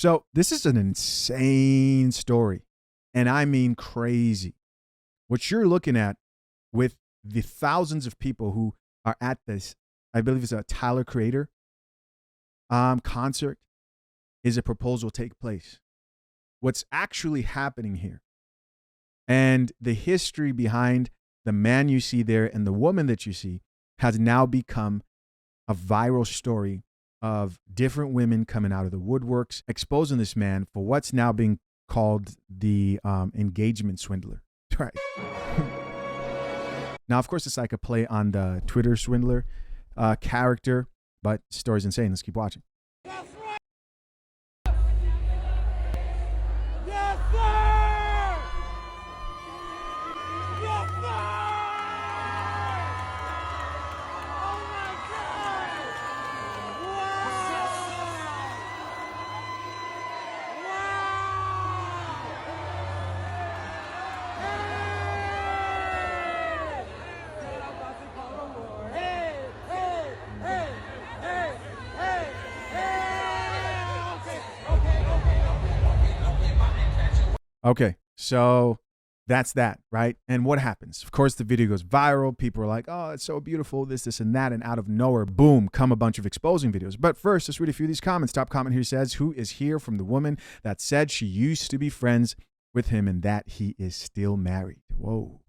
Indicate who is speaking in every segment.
Speaker 1: So this is an insane story. And I mean crazy. What you're looking at with the thousands of people who are at this, I believe it's a Tyler Creator concert, is a proposal take place. What's actually happening here and the history behind the man you see there and the woman that you see has now become a viral story of different women coming out of the woodworks, exposing this man for what's now being called the engagement swindler. Right. Now, of course, it's like a play on the Twitter swindler character, but the story's insane. Let's keep watching.
Speaker 2: That's right. Yes, sir. Yes, sir. Oh my God. Wow. Hey.
Speaker 1: Okay, so that's that, right? And what happens? Of course, the video goes viral. People are like, oh, it's so beautiful, this, and that. And out of nowhere, boom, come a bunch of exposing videos. But first, let's read a few of these comments. Top comment here says, who is here from the woman that said she used to be friends with him and that he is still married? Whoa.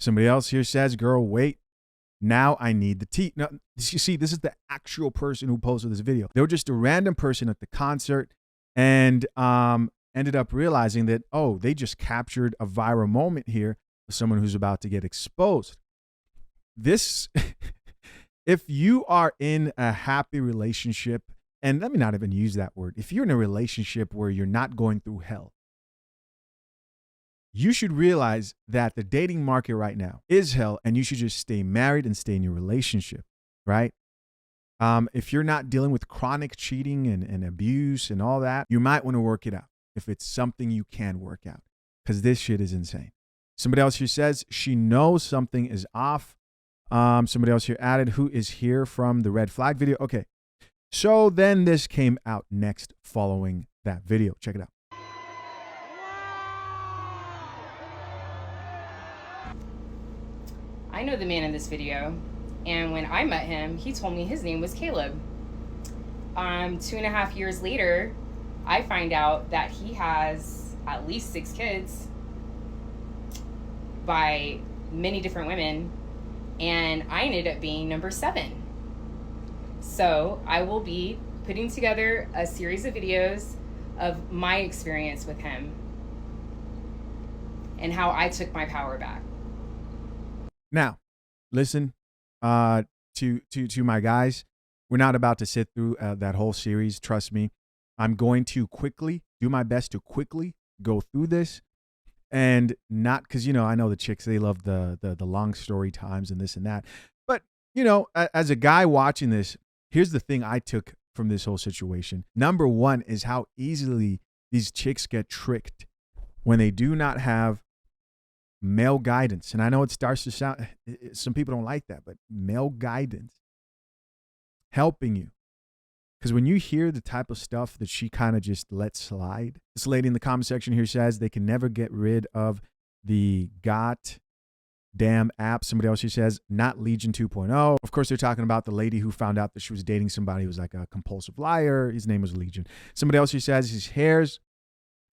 Speaker 1: Somebody else here says, girl, wait. Now I need the tea. Now, you see, this is the actual person who posted this video. They were just a random person at the concert and ended up realizing that, oh, they just captured a viral moment here of someone who's about to get exposed. This, if you are in a happy relationship, and let me not even use that word, if you're in a relationship where you're not going through hell, you should realize that the dating market right now is hell, and you should just stay married and stay in your relationship, right? If you're not dealing with chronic cheating and abuse and all that, you might want to work it out if it's something you can work out, because this shit is insane. Somebody else here says she knows something is off. Somebody else here added, who is here from the red flag video? Okay, so then this came out next following that video. Check it out.
Speaker 3: I know the man in this video, and when I met him, he told me his name was Caleb. 2.5 years later, I find out that he has at least 6 kids by many different women, and I ended up being number 7. So I will be putting together a series of videos of my experience with him and how I took my power back.
Speaker 1: Now, listen to my guys. We're not about to sit through that whole series. Trust me. I'm going to do my best to quickly go through this, and not because, you know, I know the chicks, they love the long story times and this and that. But, you know, as a guy watching this, here's the thing I took from this whole situation. Number one is how easily these chicks get tricked when they do not have male guidance. And I know it starts to sound, some people don't like that, but male guidance helping you. Because when you hear the type of stuff that she kind of just let slide, this lady in the comment section here says they can never get rid of the damn app. Somebody else here says not Legion 2.0. Of course, they're talking about the lady who found out that she was dating somebody who was like a compulsive liar. His name was Legion. Somebody else here says his hair's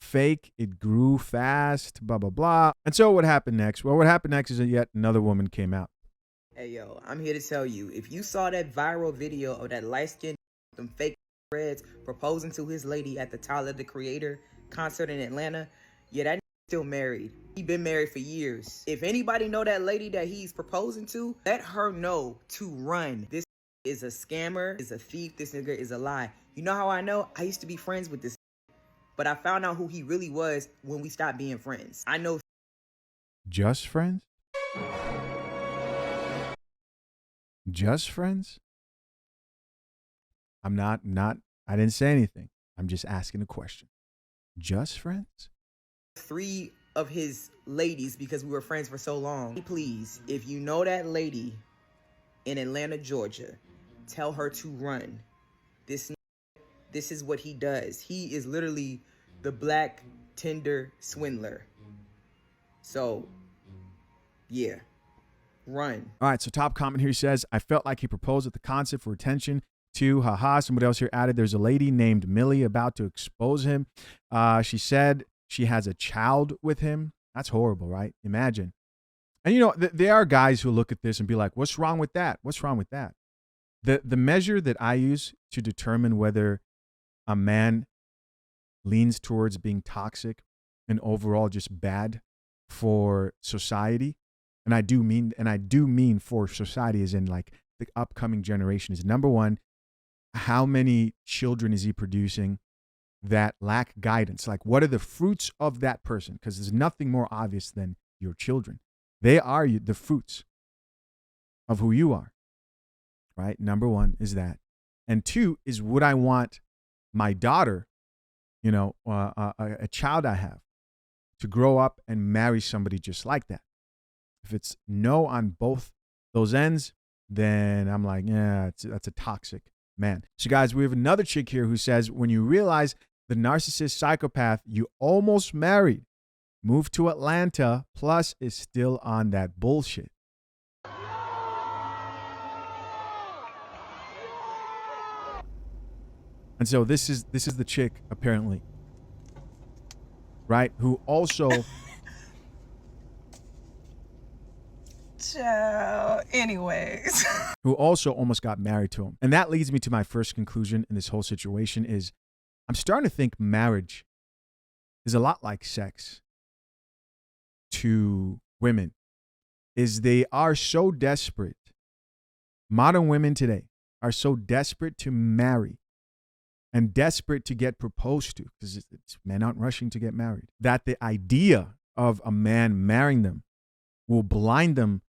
Speaker 1: fake, it grew fast, blah, blah, blah. And so what happened next? Well, what happened next is that yet another woman came out.
Speaker 4: Hey, yo, I'm here to tell you, if you saw that viral video of that light-skinned, them fake reds proposing to his lady at the Tyler, the Creator concert in Atlanta, yeah, that still married. He been married for years. If anybody know that lady that he's proposing to, let her know to run. This is a scammer, is a thief, this nigga is a lie. You know how I know? I used to be friends with this, but I found out who he really was when we stopped being friends. I know.
Speaker 1: Just friends? Just friends? I didn't say anything. I'm just asking a question. Just friends?
Speaker 4: 3 of his ladies because we were friends for so long. Please, if you know that lady in Atlanta, Georgia, tell her to run. This this is what he does. He is literally the black Tinder swindler. So, yeah, run.
Speaker 1: All right, so top comment here says, I felt like he proposed with the concept for attention to, haha. Somebody else here added, there's a lady named Millie about to expose him. She said she has a child with him. That's horrible, right? Imagine. And you know, there are guys who look at this and be like, what's wrong with that? What's wrong with that? The measure that I use to determine whether a man leans towards being toxic and overall just bad for society, and I do mean for society as in like the upcoming generation, is number one, how many children is he producing that lack guidance? Like, what are the fruits of that person? Because there's nothing more obvious than your children. They are the fruits of who you are, right? Number one is that. And two is, would I want my daughter, you know, a child I have, to grow up and marry somebody just like that? If it's no on both those ends, then I'm like, yeah, that's a toxic man. So guys, we have another chick here who says, when you realize the narcissist psychopath you almost married moved to Atlanta, plus is still on that bullshit. And so this is the chick, apparently, right, who also
Speaker 5: anyways.
Speaker 1: who also almost got married to him. And that leads me to my first conclusion in this whole situation is, I'm starting to think marriage is a lot like sex to women. Is they are so desperate. Modern women today are so desperate to marry and desperate to get proposed to, because men aren't rushing to get married, that the idea of a man marrying them will blind them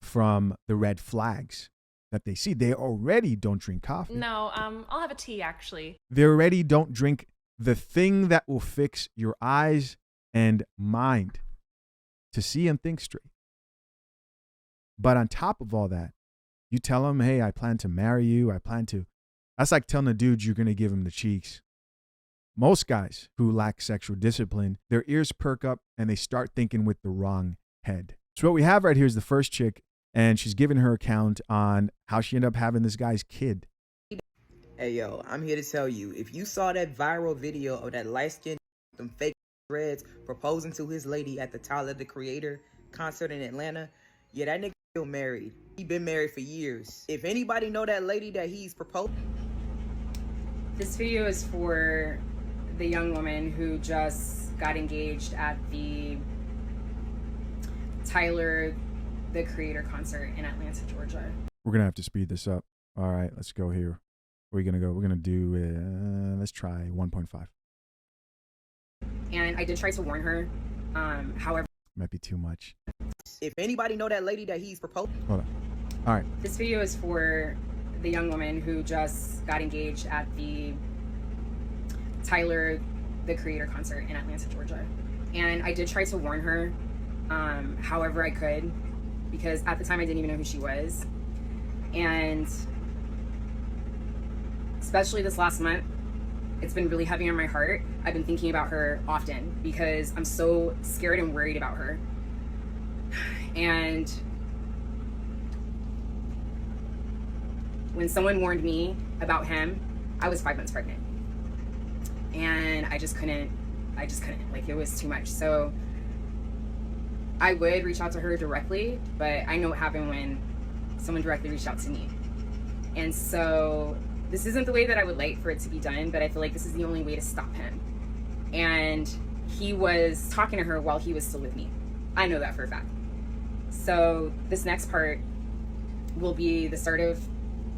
Speaker 1: from the red flags that they see. They already don't drink coffee.
Speaker 6: No, I'll have a tea, actually.
Speaker 1: They already don't drink the thing that will fix your eyes and mind to see and think straight. But on top of all that, you tell them, hey, I plan to marry you. That's like telling a dude you're going to give him the cheeks. Most guys who lack sexual discipline, their ears perk up and they start thinking with the wrong head. So what we have right here is the first chick, and she's giving her account on how she ended up having this guy's kid.
Speaker 4: Hey, yo, I'm here to tell you, if you saw that viral video of that light-skinned with them fake dreads proposing to his lady at the Tyler, the Creator concert in Atlanta, yeah, that nigga still married. He been married for years. If anybody know that lady that he's proposed...
Speaker 3: This video is for the young woman who just got engaged at the Tyler, the Creator concert in Atlanta, Georgia.
Speaker 1: We're going to have to speed this up. All right, let's go here. Where are we going to go? We're going to do, let's try 1.5.
Speaker 3: And I did try to warn her. However,
Speaker 1: might be too much.
Speaker 4: If anybody know that lady that he's proposed...
Speaker 1: Hold on. All right.
Speaker 3: This video is for the young woman who just got engaged at the Tyler, the Creator concert in Atlanta, Georgia. And I did try to warn her, however I could, because at the time I didn't even know who she was. And especially this last month, it's been really heavy on my heart. I've been thinking about her often because I'm so scared and worried about her. And when someone warned me about him, I was 5 months pregnant. And I just couldn't, like, it was too much. So I would reach out to her directly, but I know what happened when someone directly reached out to me. And so this isn't the way that I would like for it to be done, but I feel like this is the only way to stop him. And he was talking to her while he was still with me. I know that for a fact. So this next part will be the start of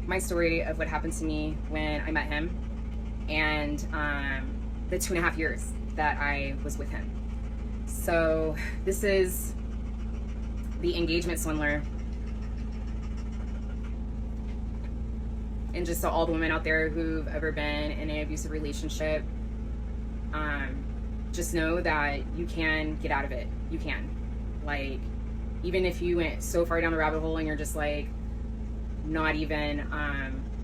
Speaker 3: my story of what happened to me when I met him and the 2.5 years that I was with him. So this is the engagement swindler. And just so all the women out there who've ever been in an abusive relationship, just know that you can get out of it. You can. Like, even if you went so far down the rabbit hole and you're just like not even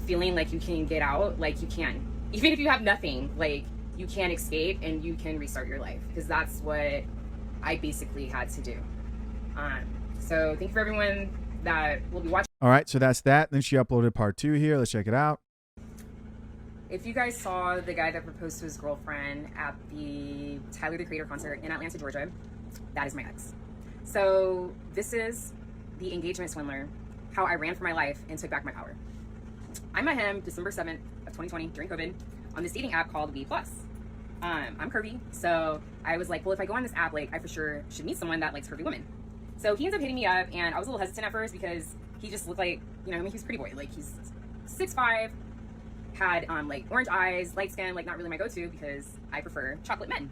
Speaker 3: feeling like you can get out, like you can. even if you have nothing, like, you can escape and you can restart your life, because that's what I basically had to do. So thank you for everyone that will be watching.
Speaker 1: All right, so that's that. Then she uploaded part 2 here. Let's check it out.
Speaker 3: If you guys saw the guy that proposed to his girlfriend at the Tyler, the Creator concert in Atlanta, Georgia, that is my ex. So this is the engagement swindler, how I ran for my life and took back my power. I met him December 7th of 2020 during COVID on this dating app called We Plus. I'm curvy, so I was like, well, if I go on this app, like, I for sure should meet someone that likes curvy women. So he ends up hitting me up, and I was a little hesitant at first because he just looked like, you know, I mean, he's a pretty boy. Like, he's 6'5", had like orange eyes, light skin, like not really my go-to because I prefer chocolate men.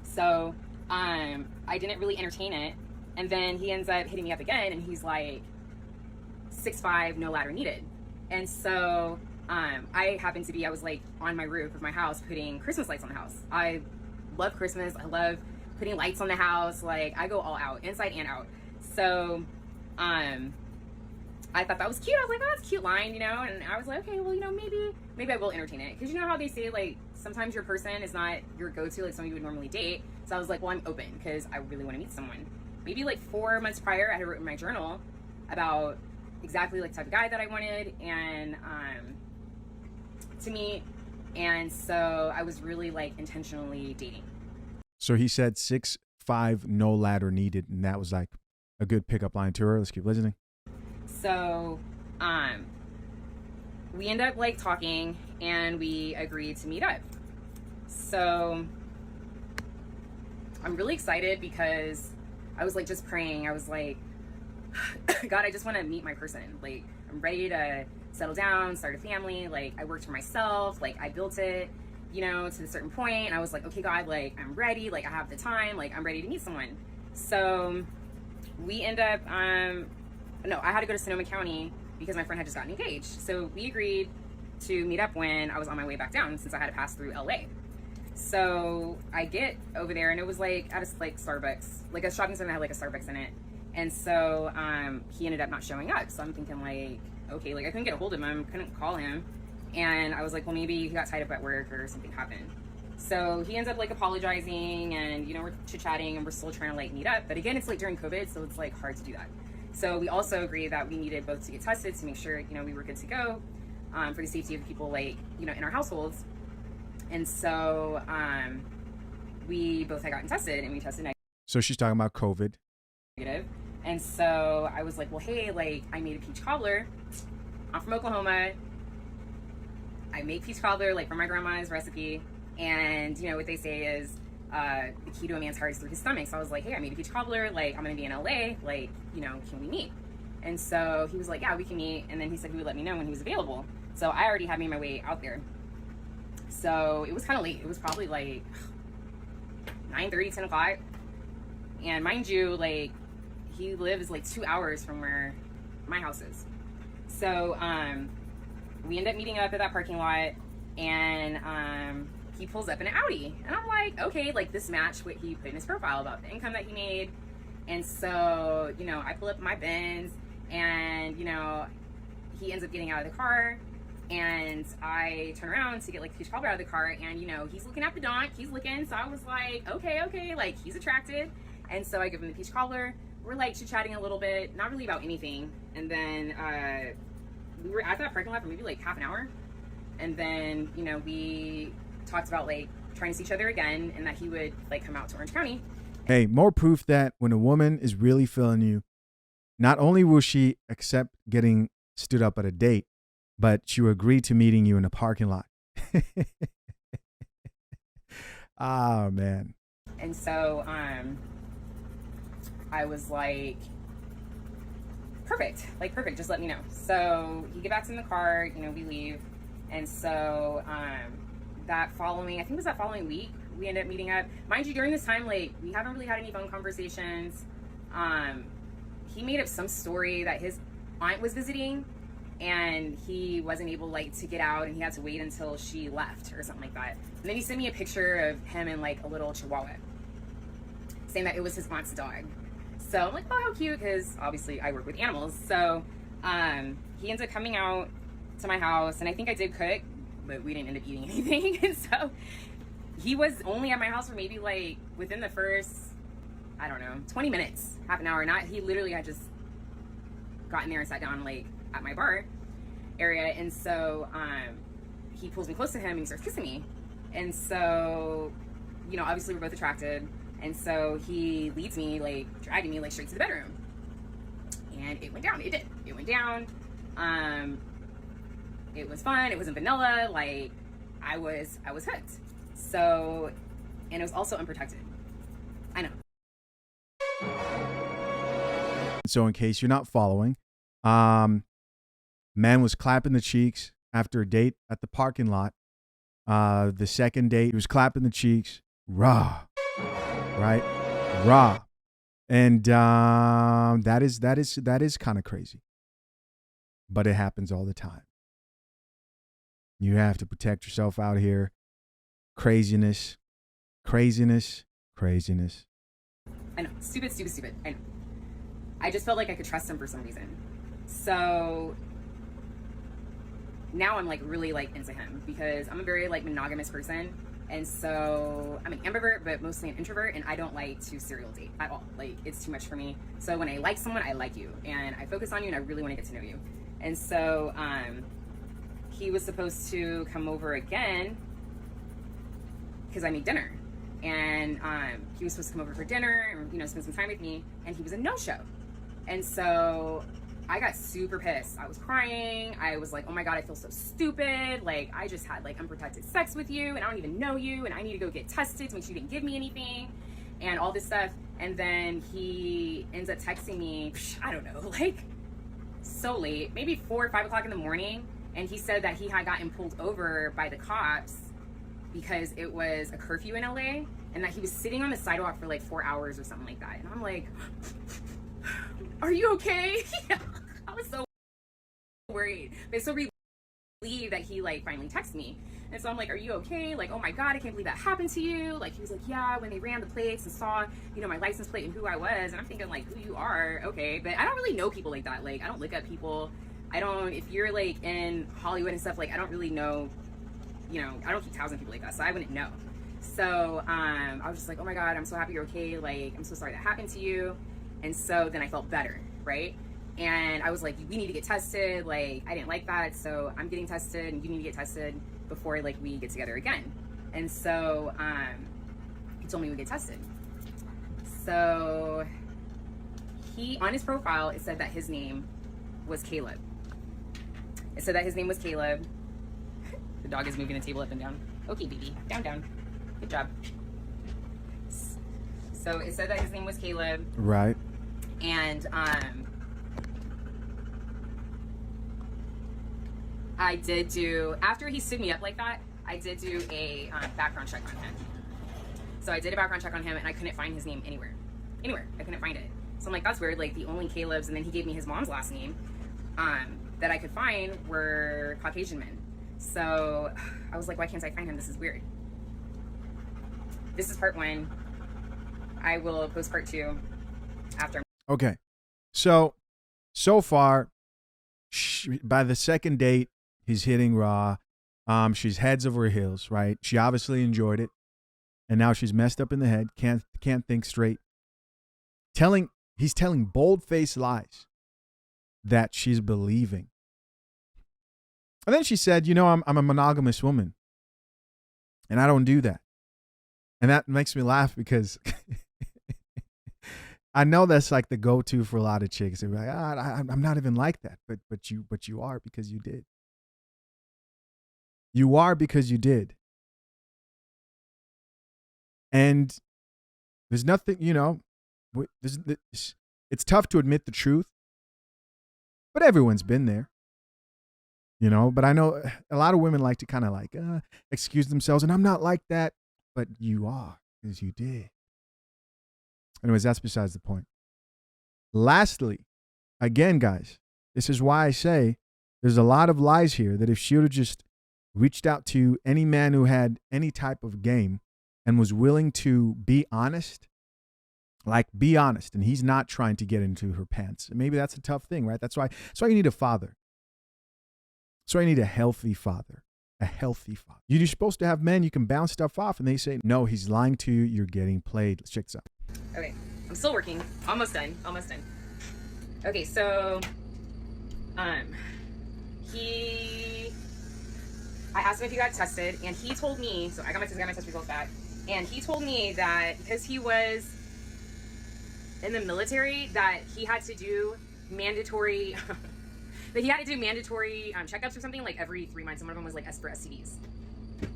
Speaker 3: So I didn't really entertain it. And then he ends up hitting me up again, and he's like 6'5", no ladder needed. And so I happened to be, I was like on my roof of my house putting Christmas lights on the house. I love Christmas. I love putting lights on the house. Like, I go all out, inside and out. So I thought that was cute. I was like, oh, that's a cute line, you know? And I was like, okay, well, you know, maybe I will entertain it. Because you know how they say, like, sometimes your person is not your go-to, like someone you would normally date. So I was like, well, I'm open because I really want to meet someone. Maybe like 4 months prior, I had written in my journal about exactly like the type of guy that I wanted and to meet. And so I was really like intentionally dating.
Speaker 1: So he said 6'5", no ladder needed, and that was like a good pickup line to her. Let's keep listening.
Speaker 3: So we end up like talking, and we agreed to meet up. So I'm really excited because I was like just praying. I was like, God, I just want to meet my person. Like, I'm ready to settle down, start a family. Like, I worked for myself. Like, I built it, you know, to a certain point. And I was like, okay, God, like, I'm ready. Like, I have the time. Like, I'm ready to meet someone. So we end up, no, I had to go to Sonoma County because my friend had just gotten engaged. So we agreed to meet up when I was on my way back down, since I had to pass through LA. So I get over there, and it was like at a like Starbucks, like a shopping center that had like a Starbucks in it. And so he ended up not showing up. So I'm thinking like, okay, like I couldn't get a hold of him, couldn't call him. And I was like, well, maybe he got tied up at work or something happened. So he ends up like apologizing, and, you know, we're chit-chatting, and we're still trying to like meet up. But again, it's like during COVID, so it's like hard to do that. So we also agreed that we needed both to get tested to make sure, you know, we were good to go for the safety of people, like, you know, in our households. And so we both had gotten tested, and we tested negative.
Speaker 1: So she's talking about COVID.
Speaker 3: And so I was like, well, hey, like, I made a peach cobbler. I'm from Oklahoma. I make peach cobbler like from my grandma's recipe. And, you know, what they say is the key to a man's heart is through his stomach. So I was like, hey, I made a peach cobbler. Like, I'm going to be in LA. Like, you know, can we meet? And so he was like, yeah, we can meet. And then he said he would let me know when he was available. So I already had made my way out there. So it was kind of late. It was probably like 9:30, 10 o'clock. And mind you, like, he lives like 2 hours from where my house is. So we end up meeting up at that parking lot, and he pulls up in an Audi. And I'm like, okay, like, this matched what he put in his profile about the income that he made. And so, you know, I pull up in my Benz, and, you know, he ends up getting out of the car, and I turn around to get like peach cobbler out of the car, and, you know, he's looking at the donk, he's looking. So I was like, okay, like, he's attracted. And so I give him the peach cobbler. We're like chit-chatting a little bit, not really about anything. And then we were at that parking lot for maybe like half an hour. And then, you know, we talked about like trying to see each other again, and that he would like come out to Orange County.
Speaker 1: Hey, more proof that when a woman is really feeling you, not only will she accept getting stood up at a date, but she will agree to meeting you in a parking lot. Oh, man.
Speaker 3: And so I was like, perfect, just let me know. So he gets back in the car, you know, we leave. And so that following week, we ended up meeting up. Mind you, during this time, like, we haven't really had any phone conversations. He made up some story that his aunt was visiting, and he wasn't able like to get out, and he had to wait until she left or something like that. And then he sent me a picture of him and like a little chihuahua, saying that it was his aunt's dog. So I'm like, oh, how cute, because obviously I work with animals. So he ends up coming out to my house, and I think I did cook, but we didn't end up eating anything. And so he was only at my house for maybe like within the first, I don't know, 20 minutes, half an hour. He literally had just gotten there and sat down like at my bar area. And so he pulls me close to him and he starts kissing me. And so, you know, obviously we're both attracted. And so he leads me, like dragging me like straight to the bedroom. And it went down. It did. It went down. It was fun. It wasn't vanilla. Like I was hooked. So, and it was also unprotected. I know.
Speaker 1: So in case you're not following, man was clapping the cheeks after a date at the parking lot. The second date, he was clapping the cheeks, raw, right? Raw. And that is kind of crazy. But it happens all the time. You have to protect yourself out here. Craziness.
Speaker 3: I know. Stupid. I know. I just felt like I could trust him for some reason. So now I'm like really like into him because I'm a very like monogamous person. And so I'm an ambivert, but mostly an introvert, and I don't like to serial date at all. Like it's too much for me. So when I like someone, I like you and I focus on you and I really want to get to know you. And so he was supposed to come over again because I made dinner. And he was supposed to come over for dinner and, you know, spend some time with me, and he was a no-show. And so I got super pissed. I was crying. I was like, oh my God, I feel so stupid. Like I just had like unprotected sex with you and I don't even know you and I need to go get tested to make sure you didn't give me anything and all this stuff. And then he ends up texting me, I don't know, like so late, maybe 4 or 5 o'clock in the morning. And he said that he had gotten pulled over by the cops because it was a curfew in LA and that he was sitting on the sidewalk for like 4 hours or something like that. And I'm like, are you okay? I was so worried, but so relieved that he like finally texted me. And so I'm like, are you okay? Like, oh my God, I can't believe that happened to you. Like he was like, yeah, when they ran the plates and saw, you know, my license plate and who I was. And I'm thinking like, who you are, okay. But I don't really know people like that. Like I don't look at people. If you're like in Hollywood and stuff, like I don't really know, you know, I don't keep tabs on people like that, so I wouldn't know. So I was just like, oh my God, I'm so happy you're okay. Like, I'm so sorry that happened to you. And so then I felt better, right? And I was like, we need to get tested. Like, I didn't like that, so I'm getting tested, and you need to get tested before like we get together again. And so he told me we get tested. So he, on his profile, it said that his name was Caleb. It said that his name was Caleb. The dog is moving the table up and down. Okay, baby. Down. Good job. So it said that his name was Caleb.
Speaker 1: Right.
Speaker 3: And I did do, after he stood me up like that, I did do a background check on him. So I did a background check on him and I couldn't find his name anywhere. I couldn't find it. So I'm like, that's weird. Like the only Caleb's, and then he gave me his mom's last name that I could find were Caucasian men. So I was like, why can't I find him? This is weird. This is part 1. I will post part 2 after.
Speaker 1: Okay. So far, by the second date, he's hitting raw. She's heads over heels, right? She obviously enjoyed it. And now she's messed up in the head. Can't think straight. He's telling bold-faced lies that she's believing. And then she said, you know, I'm a monogamous woman. And I don't do that. And that makes me laugh because I know that's like the go-to for a lot of chicks. They're like, I'm not even like that. But you are because you did. You are because you did. And there's nothing, you know, it's tough to admit the truth. But everyone's been there. You know, but I know a lot of women like to kind of like excuse themselves. And I'm not like that. But you are, because you did. Anyways, that's besides the point. Lastly, again, guys, this is why I say there's a lot of lies here that if she would have just reached out to any man who had any type of game and was willing to be honest, like be honest, and he's not trying to get into her pants. Maybe that's a tough thing, right? That's why you need a father. That's why you need a healthy father. a healthy father. You're supposed to have men you can bounce stuff off, and they say, no, he's lying to you. You're getting played. Let's check this out.
Speaker 3: Okay, I'm still working. Almost done. Okay, so, I asked him if he got tested, and he told me, so I got my test results back, and he told me that because he was in the military, that he had to do mandatory, checkups or something, like every 3 months, and one of them was like for STDs.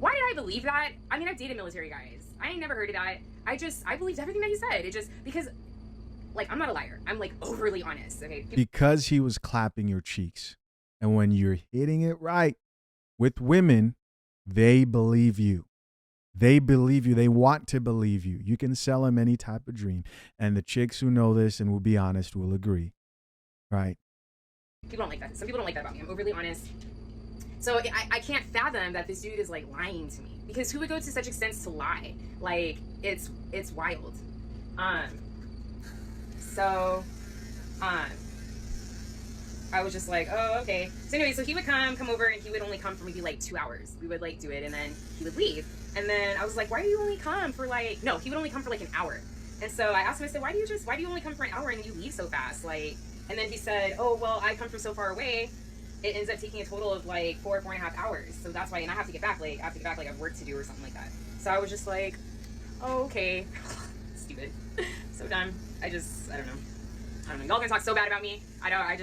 Speaker 3: Why did I believe that? I mean, I've dated military guys. I ain't never heard of that. I believed everything that he said. It just, because, like, I'm not a liar. I'm, like, overly honest, okay?
Speaker 1: Because he was clapping your cheeks. And when you're hitting it right with women, they believe you. They believe you. They want to believe you. You can sell them any type of dream. And the chicks who know this and will be honest will agree, right?
Speaker 3: People don't like that. Some people don't like that about me. I'm overly honest. So I can't fathom that this dude is, like, lying to me. Because who would go to such extents to lie? Like, it's wild. I was just like, oh, okay. So anyway, so he would come over, and he would only come for maybe like 2 hours. We would like do it, and then he would leave. And then I was like, why do you only come for like, no, he would only come for like an hour. And so I asked him, I said, why do you only come for an hour and then you leave so fast? Like, and then he said, oh, well, I come from so far away. It ends up taking a total of like 4.5 hours. So that's why, and I have to get back, like, I have work to do or something like that. So I was just like, oh, okay. Stupid. So dumb. I don't know. Y'all gonna talk so bad about me. I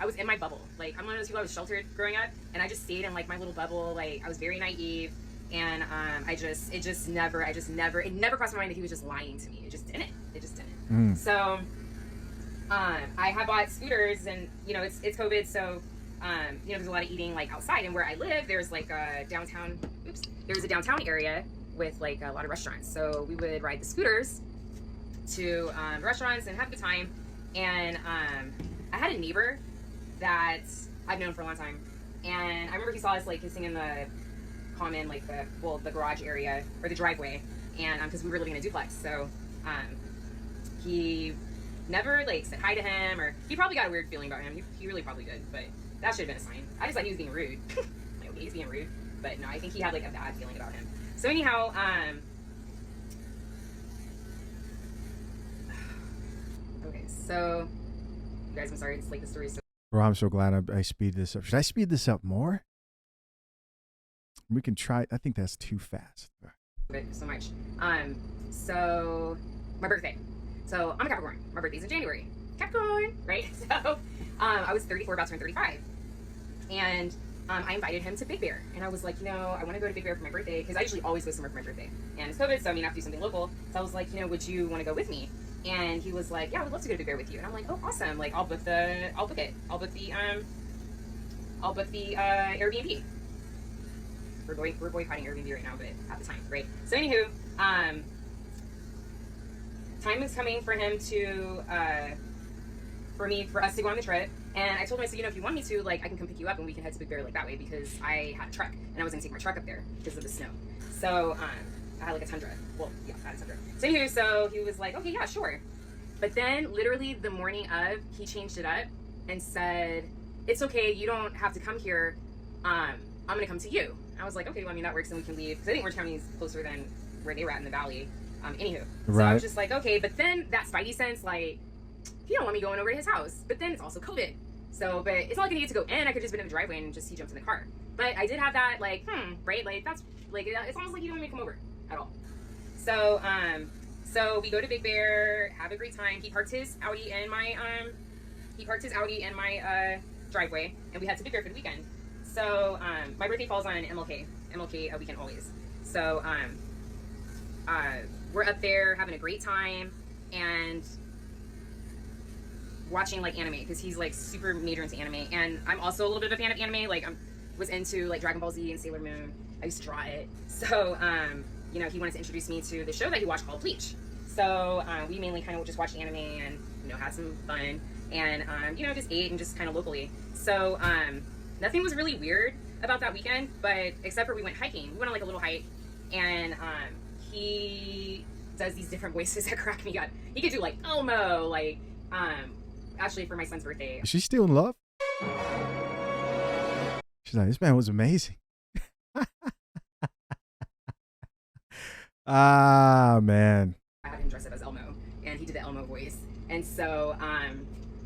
Speaker 3: was in my bubble. Like, I'm one of those people, I was sheltered growing up, and I just stayed in like my little bubble. Like, I was very naive, and it never crossed my mind that he was just lying to me. It just didn't. So I had bought scooters, and it's COVID, so there's a lot of eating like outside, and where I live there's like a downtown area with like a lot of restaurants. So we would ride the scooters to restaurants and have a good time. And I had a neighbor that I've known for a long time, and I remember he saw us like kissing in the common, like the garage area or the driveway, and because we were living in a duplex. So he never like said hi to him, or he probably got a weird feeling about him. He really probably did, but that should have been a sign. I just thought he was being rude. Like, okay, he's being rude, but no, I think he had like a bad feeling about him. So anyhow, okay, so you guys, I'm sorry, it's like the story's so.
Speaker 1: Bro, I'm so glad I speed this up. Should I speed this up more? We can try. I think that's too fast.
Speaker 3: So much. So my birthday. So I'm a Capricorn. My birthday's in January. Capricorn, right? So I was 34, about to turn 35, and I invited him to Big Bear, and I was like, I want to go to Big Bear for my birthday, because I usually always go somewhere for my birthday, and it's COVID, so I mean I have to do something local. So I was like, would you want to go with me? And he was like, yeah, I would love to go to Big Bear with you. And I'm like, oh, awesome. Like, I'll book the Airbnb. We're boycotting Airbnb right now, but at the time, right? So anywho, time is coming for him to, for us to go on the trip. And I told him, I said, if you want me to, like, I can come pick you up and we can head to Big Bear like that way, because I had a truck and I was gonna take my truck up there because of the snow. So, I had like a Tundra. Well, yeah, I had a Tundra. So anywho, so he was like, okay, yeah, sure. But then literally the morning of, he changed it up and said, it's okay, you don't have to come here. I'm gonna come to you. I was like, okay, well, I mean, that works, and we can leave. Because I think Orange County is closer than where they were at in the valley. Anywho.
Speaker 1: Right.
Speaker 3: So I was just like, okay, but then that spidey sense, like, he don't want me going over to his house. But then it's also COVID. So, but it's not like I needed to go in. I could just been in the driveway and just he jumped in the car. But I did have that, like, right? Like, that's, like, it's almost like he don't want me to come over at all. So, so we go to Big Bear, have a great time. He parked his Audi in my, driveway, and we head to Big Bear for the weekend. So, my birthday falls on MLK weekend always. So, we're up there having a great time and watching like anime, because he's like super major into anime, and I'm also a little bit of a fan of anime. Like, was into like Dragon Ball Z and Sailor Moon. I used to draw it. So, he wanted to introduce me to the show that he watched called Bleach. So, we mainly kind of just watched anime and, had some fun and, just ate and just kind of locally. So, nothing was really weird about that weekend, but except for we went hiking. We went on like a little hike, and, he does these different voices that crack me up. He could do like Elmo, like, actually for my son's birthday.
Speaker 1: Is she still in love? She's like, this man was amazing. Ah, man.
Speaker 3: I had him dress up as Elmo, and he did the Elmo voice. And so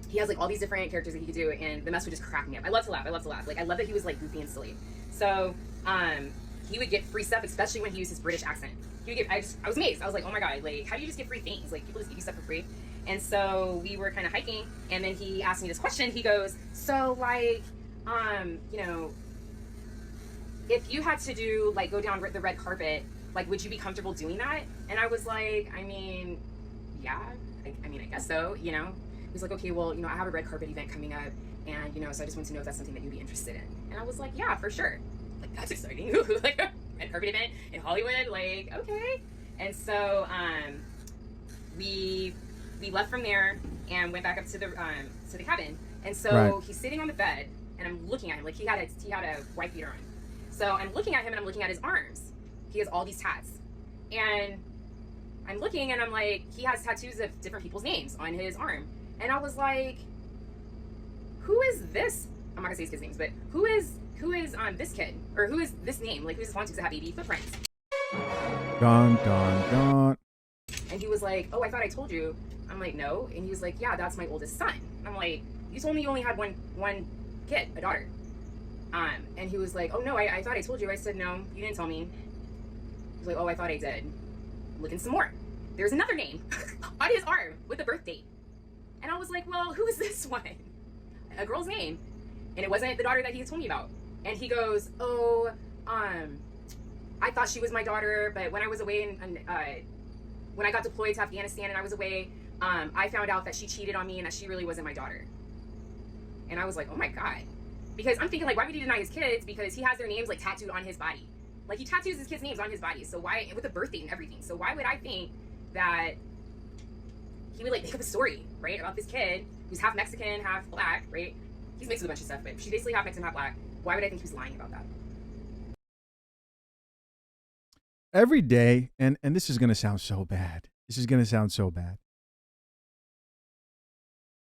Speaker 3: he has like all these different characters that he could do, and the mess would just crack me up. I love to laugh. Like I love that he was like goofy and silly. So he would get free stuff, especially when he used his British accent. He would get. I was amazed. I was like, oh my god, like how do you just get free things? Like people just give you stuff for free. And so we were kind of hiking, and then he asked me this question. He goes, so like, you know, if you had to do like go down the red carpet, like would you be comfortable doing that? And I was like, I mean, yeah, I mean, I guess so, you know. He was like, okay, well, you know, I have a red carpet event coming up, and you know, so I just want to know if that's something that you'd be interested in. And I was like, yeah, for sure. Like that's exciting. Like a red carpet event in Hollywood, like okay. And so we left from there and went back up to the cabin. And so he's sitting on the bed, and I'm looking at him like he had a white beater on. So I'm looking at him, and I'm looking at his arms. He has all these tats, and I'm looking, and I'm like, he has tattoos of different people's names on his arm. And I was like, who is this? I'm not gonna say his kids' names, but who is this kid, or who is this name? Like, who's this one to have 80 footprints?
Speaker 1: Dun dun dun.
Speaker 3: And he was like, oh, I thought I told you. I'm like, no. And he was like, yeah, that's my oldest son. And I'm like, you told me you only had one kid, a daughter. And he was like, oh no, I thought I told you. I said, no, you didn't tell me. He was like, oh, I thought I did. Looking some more. There's another name on his arm with a birth date. And I was like, well, who is this one? A girl's name. And it wasn't the daughter that he told me about. And he goes, oh, I thought she was my daughter, but when I was away when I got deployed to Afghanistan and I was away, I found out that she cheated on me and that she really wasn't my daughter. And I was like, oh my God. Because I'm thinking, like, why would he deny his kids? Because he has their names, like, tattooed on his body. Like, he tattoos his kids' names on his body. So why, with a birth date and everything. So why would I think that he would, like, make up a story, right, about this kid who's half Mexican, half black, right? He's mixed with a bunch of stuff, but she's basically half Mexican, half black. Why would I think he was lying about that?
Speaker 1: Every day, and this is going to sound so bad. This is going to sound so bad.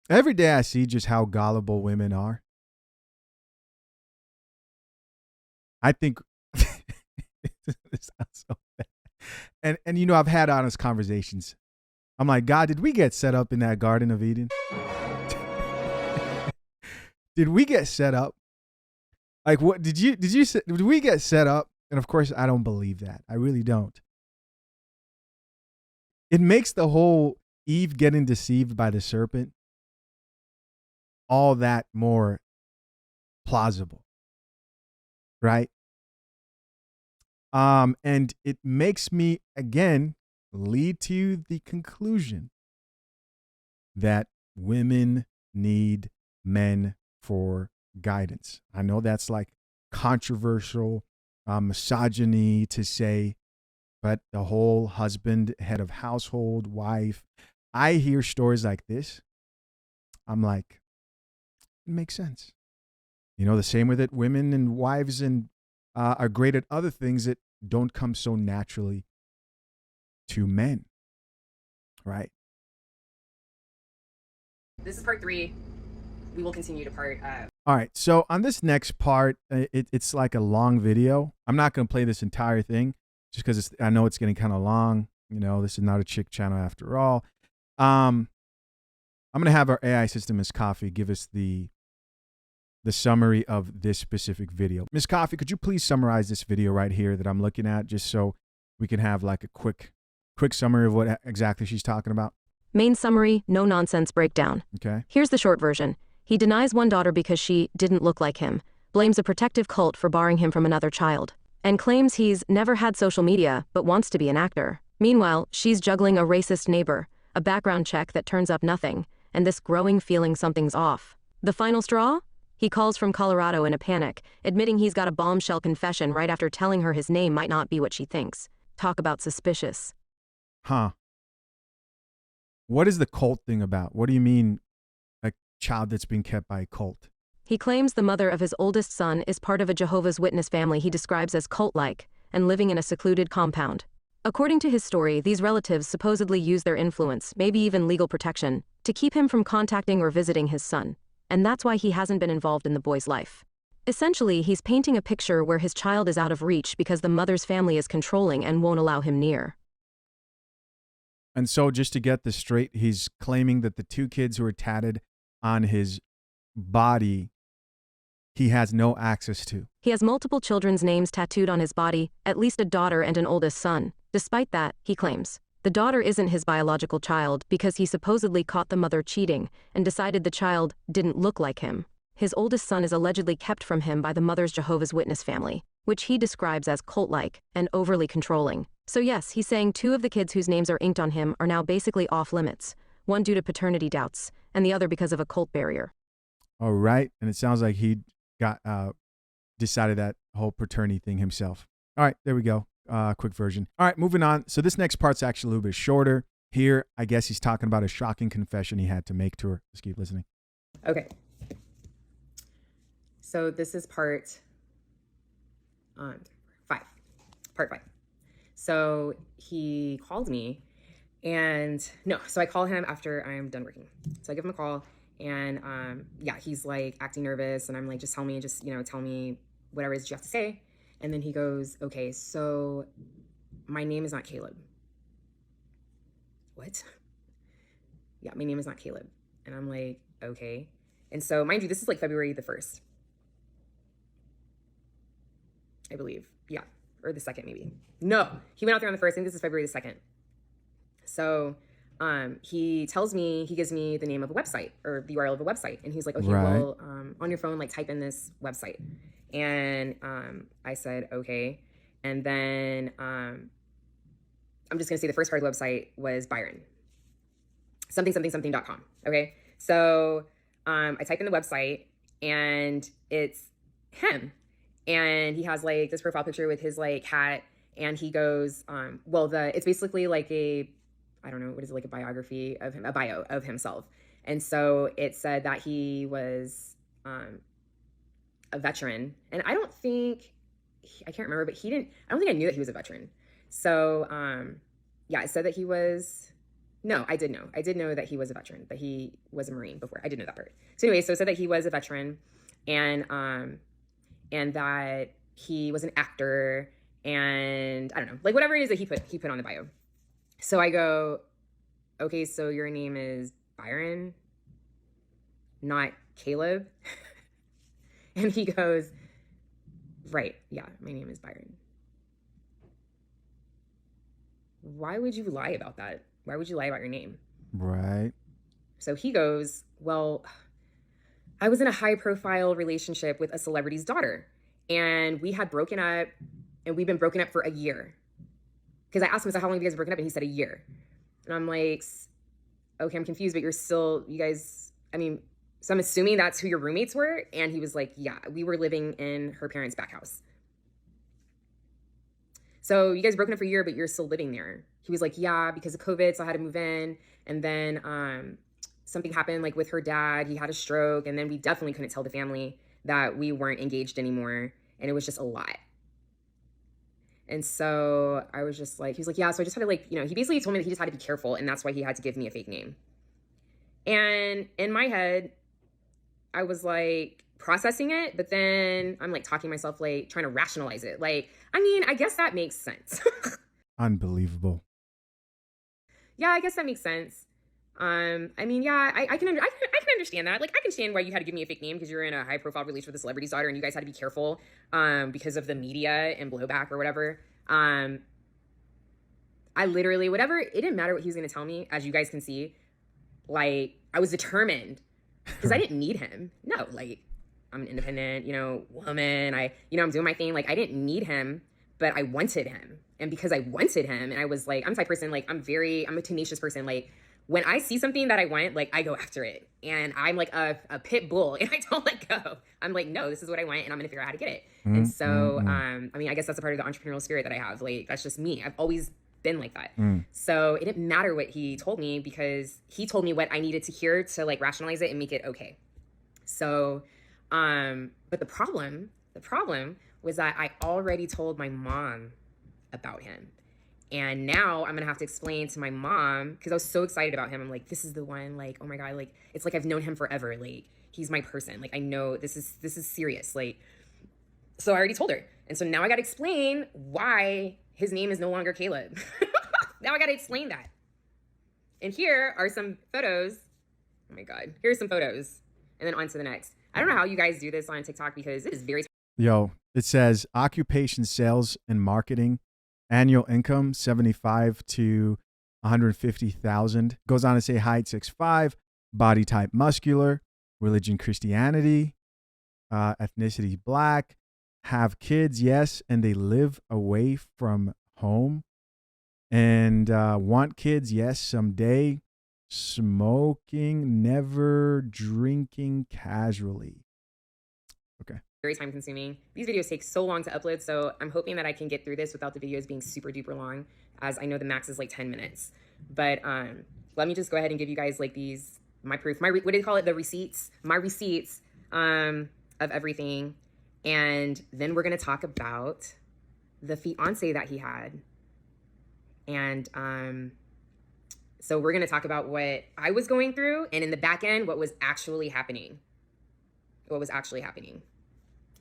Speaker 1: Every day I see just how gullible women are. I think this sounds so bad. And you know, I've had honest conversations. I'm like, God, did we get set up in that Garden of Eden? Did we get set up? Like, what did we get set up? And of course, I don't believe that. I really don't. It makes the whole Eve getting deceived by the serpent all that more plausible, right? And it makes me, again, lead to the conclusion that women need men for guidance. I know that's like controversial, misogyny to say, but the whole husband, head of household, wife, I hear stories like this. I'm like, it makes sense. You know, the same with it, women and wives and are great at other things that don't come so naturally to men, right?
Speaker 3: This is part 3. We will continue to part.
Speaker 1: All right. So on this next part, it's like a long video. I'm not going to play this entire thing just because I know it's getting kind of long. You know, this is not a chick channel after all. I'm going to have our AI system, Ms. Coffee, give us the summary of this specific video. Ms. Coffee, could you please summarize this video right here that I'm looking at, just so we can have like a quick summary of what exactly she's talking about?
Speaker 7: Main summary, no nonsense breakdown.
Speaker 1: Okay.
Speaker 7: Here's the short version. He denies one daughter because she didn't look like him, blames a protective cult for barring him from another child, and claims he's never had social media but wants to be an actor. Meanwhile, she's juggling a racist neighbor, a background check that turns up nothing, and this growing feeling something's off. The final straw? He calls from Colorado in a panic, admitting he's got a bombshell confession right after telling her his name might not be what she thinks. Talk about suspicious.
Speaker 1: Huh. What is the cult thing about? What do you mean, a child that's being kept by a cult?
Speaker 7: He claims the mother of his oldest son is part of a Jehovah's Witness family he describes as cult-like and living in a secluded compound. According to his story, these relatives supposedly use their influence, maybe even legal protection, to keep him from contacting or visiting his son. And that's why he hasn't been involved in the boy's life. Essentially, he's painting a picture where his child is out of reach because the mother's family is controlling and won't allow him near.
Speaker 1: And so, just to get this straight, he's claiming that the two kids who are tatted on his body, he has no access to.
Speaker 7: He has multiple children's names tattooed on his body, at least a daughter and an oldest son. Despite that, he claims the daughter isn't his biological child because he supposedly caught the mother cheating and decided the child didn't look like him. His oldest son is allegedly kept from him by the mother's Jehovah's Witness family, which he describes as cult-like and overly controlling. So yes, he's saying 2 of the kids whose names are inked on him are now basically off limits, one due to paternity doubts, and the other because of a cult barrier.
Speaker 1: All right. And it sounds like he got decided that whole paternity thing himself. All right, there we go. Quick version. All right, moving on. So this next part's actually a little bit shorter. Here, I guess he's talking about a shocking confession he had to make to her. Let's keep listening.
Speaker 8: Okay. So this is part 5. Part 5. So he called me so I call him after I'm done working. So I give him a call and he's like acting nervous and I'm like, just tell me whatever it is you have to say. And then he goes, okay, so my name is not Caleb. What? Yeah, my name is not Caleb. And I'm like, okay. And so mind you, this is like February the 1st. I believe. Yeah. Or the 2nd maybe. No, he went out there on the 1st. I think this is February the 2nd. So he gives me the name of a website or the URL of a website. And he's like, okay,
Speaker 1: Right.
Speaker 8: well, on your phone, like type in this website. And I said, okay. And then I'm just going to say the first part of the website was Byron. Something.com. Okay. So I type in the website and it's him. And he has like this profile picture with his like hat. And he goes, it's basically like like a biography of him, a bio of himself. And so it said that he was a veteran. And I can't remember, but I don't think I knew that he was a veteran. So it said that he was, no, I did know. I did know that he was a veteran, that he was a Marine before. I did know that part. So anyway, so it said that he was a veteran and that he was an actor and I don't know, like whatever it is that he put on the bio. So I go, okay, so your name is Byron, not Caleb. And he goes, right, yeah, my name is Byron. Why would you lie about that? Why would you lie about your name?
Speaker 1: Right.
Speaker 8: So he goes, well, I was in a high-profile relationship with a celebrity's daughter, and we had broken up, and we've been broken up for a year. Because I asked him, so how long have you guys broken up? And he said a year. And I'm like, okay, I'm confused, but so I'm assuming that's who your roommates were. And he was like, yeah, we were living in her parents' back house. So you guys broken up for a year, but you're still living there. He was like, yeah, because of COVID, so I had to move in. And then something happened like with her dad. He had a stroke. And then we definitely couldn't tell the family that we weren't engaged anymore. And it was just a lot. And so I was just like, he was like, yeah, so I just had to he basically told me that he just had to be careful. And that's why he had to give me a fake name. And in my head, I was like processing it, but then I'm like talking to myself, like trying to rationalize it. Like, I guess that makes sense.
Speaker 1: Unbelievable.
Speaker 8: Yeah, I guess that makes sense. I can understand that. Like, I can understand why you had to give me a fake name because you're in a high profile relationship with a celebrity's daughter and you guys had to be careful because of the media and blowback or whatever. I literally, it didn't matter what he was going to tell me, as you guys can see. Like, I was determined because I didn't need him. No, like, I'm an independent, woman. I'm doing my thing. Like, I didn't need him, but I wanted him. And because I wanted him and I was like, I'm the type of person, like, I'm a tenacious person. Like, when I see something that I want, like, I go after it. And I'm like a pit bull and I don't let go. I'm like, no, this is what I want and I'm going to figure out how to get it. And so, I guess that's a part of the entrepreneurial spirit that I have. Like, that's just me. I've always been like that. So it didn't matter what he told me because he told me what I needed to hear to like rationalize it and make it okay. So, but the problem was that I already told my mom about him. And now I'm going to have to explain to my mom, because I was so excited about him. I'm like, this is the one, like, oh my God, like, it's like I've known him forever. Like, he's my person. Like, I know this is serious. Like, so I already told her. And so now I got to explain why his name is no longer Caleb. Now I got to explain that. And here are some photos. Oh my God. Here's some photos. And then on to the next. I don't know how you guys do this on TikTok because it is very...
Speaker 1: Yo, it says occupation, sales, and marketing, annual income 75 to 150,000. Goes on to say height 6'5", body type muscular, religion Christianity, ethnicity black, have kids, yes, and they live away from home, and want kids, yes, someday. Smoking, never drinking casually. Okay.
Speaker 8: Very time consuming. These videos take so long to upload, so I'm hoping that I can get through this without the videos being super duper long, as I know the max is like 10 minutes. But let me just go ahead and give you guys like these, my proof, what do they call it? The receipts, my receipts of everything. And then we're going to talk about the fiance that he had. And so we're going to talk about what I was going through, and in the back end, what was actually happening.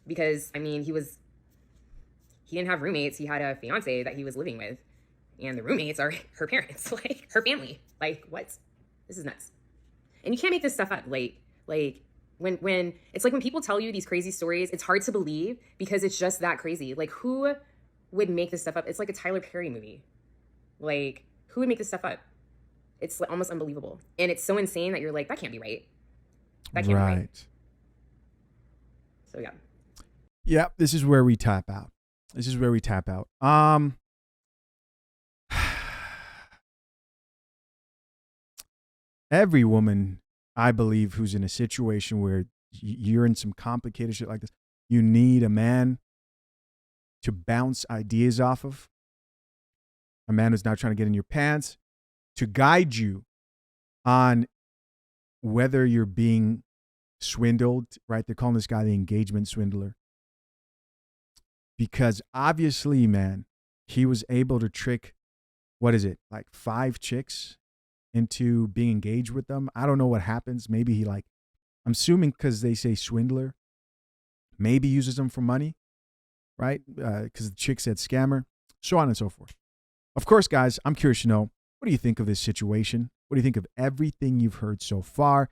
Speaker 8: Because, I mean, he didn't have roommates. He had a fiance that he was living with, and the roommates are her parents, like her family. Like, what? This is nuts. And you can't make this stuff up. Like when it's like when people tell you these crazy stories, it's hard to believe because it's just that crazy. Like, who would make this stuff up? It's like a Tyler Perry movie. Like, who would make this stuff up? It's almost unbelievable. And it's so insane that you're like, that can't be right. That can't be right. So, yeah.
Speaker 1: Yep, this is where we tap out. Every woman, I believe, who's in a situation where you're in some complicated shit like this, you need a man to bounce ideas off of. A man who's not trying to get in your pants, to guide you on whether you're being swindled, right? They're calling this guy the engagement swindler. Because obviously, man, he was able to trick, like 5 chicks into being engaged with them. I don't know what happens. Maybe he I'm assuming because they say swindler, maybe uses them for money, right? Because the chick said scammer, so on and so forth. Of course, guys, I'm curious to know, what do you think of this situation? What do you think of everything you've heard so far?